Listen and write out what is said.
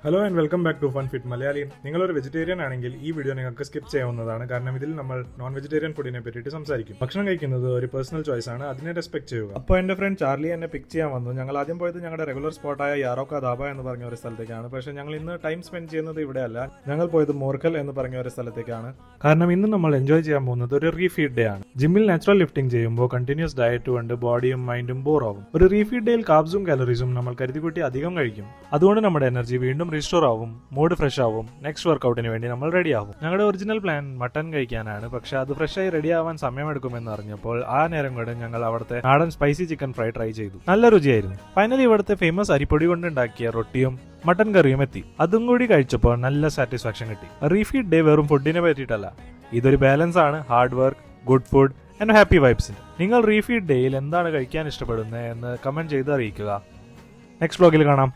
Hello and welcome back to fun fit Malayali. നിങ്ങളൊരു vegetarian ആണെങ്കിൽ ഈ വീഡിയോ നിങ്ങൾക്ക് സ്കിപ്പ് ചെയ്യാവുന്നതാണ്. കാരണം ഇതിൽ നമ്മൾ നോൺ വെജിറ്റേറിയൻ ഫുഡിനെ പറ്റിയിട്ട് സംസാരിക്കും. ഭക്ഷണം കഴിക്കുന്നത് ഒരു പേഴ്സണൽ ചോയ്സ് ആണ്, അതിനെ റെസ്പെക്ട് ചെയ്യുക. അപ്പോൾ എന്റെ ഫ്രണ്ട് ചാർലി എന്നെ പിക്ക് ചെയ്യാൻ വന്നു. ഞങ്ങൾ ആദ്യം പോയത് ഞങ്ങളുടെ റെഗുലർ സ്പോട്ടായ യാറോക്ക ധാബ എന്ന് പറഞ്ഞ ഒരു സ്ഥലത്തേക്കാണ്. പക്ഷേ ഞങ്ങൾ ഇന്ന് ടൈം സ്പെൻഡ് ചെയ്യുന്നത് ഇവിടെയല്ല. ഞങ്ങൾ പോയത് മോർക്കൽ എന്ന് പറഞ്ഞ ഒരു സ്ഥലത്തേക്കാണ്. കാരണം ഇന്ന് നമ്മൾ എൻജോയ് ചെയ്യാൻ പോകുന്നത് ഒരു റീഫീഡ് ഡേ ആണ്. ജിമ്മിൽ നാച്ചുറൽ ലിഫ്റ്റിംഗ് ചെയ്യുമ്പോൾ കണ്ടിന്യൂസ് ഡയറ്റ് കൊണ്ട് ബോഡിയും മൈൻഡും ബോർ ആവും. ഒരു റീഫീഡ് ഡേയിൽ കാർബ്സും കാലറീസും നമ്മൾ കരുതിക്കൂട്ടി അധികം കഴിക്കും. അതുകൊണ്ട് നമ്മുടെ എനർജി വീണ്ടും റീസ്റ്റോർ ആവും, മൂഡ് ഫ്രഷ് ആവും, നെക്സ്റ്റ് വർക്കൗട്ടിന് വേണ്ടി നമ്മൾ റെഡി ആവും. ഞങ്ങളുടെ ഒറിജിനൽ പ്ലാൻ മട്ടൺ കഴിക്കാനാണ്. പക്ഷെ അത് ഫ്രഷായി റെഡി ആവാൻ സമയമെടുക്കുമെന്ന് അറിഞ്ഞപ്പോൾ ആ നേരം കൊണ്ട് ഞങ്ങൾ അവിടുത്തെ നാടൻ സ്പൈസി ചിക്കൻ ഫ്രൈ ട്രൈ ചെയ്തു. നല്ല രുചിയായിരുന്നു. ഫൈനലി ഇവിടുത്തെ ഫേമസ് അരിപ്പൊടി കൊണ്ടുണ്ടാക്കിയ റൊട്ടിയും മട്ടൻ കറിയും എത്തി. അതും കൂടി കഴിച്ചപ്പോൾ നല്ല സാറ്റിസ്ഫാക്ഷൻ കിട്ടി. റീഫീഡ് ഡേ വെറും ഫുഡിനെ പറ്റിയിട്ടല്ല, ഇതൊരു ബാലൻസ് ആണ്. Hard work, good food and happy വൈബ്സിന്റെ. നിങ്ങൾ റീഫീഡ് ഡേയിൽ എന്താണ് കഴിക്കാൻ ഇഷ്ടപ്പെടുന്നത് എന്ന് കമന്റ് ചെയ്ത് അറിയിക്കുക. നെക്സ്റ്റ് വ്ലോഗിൽ കാണാം.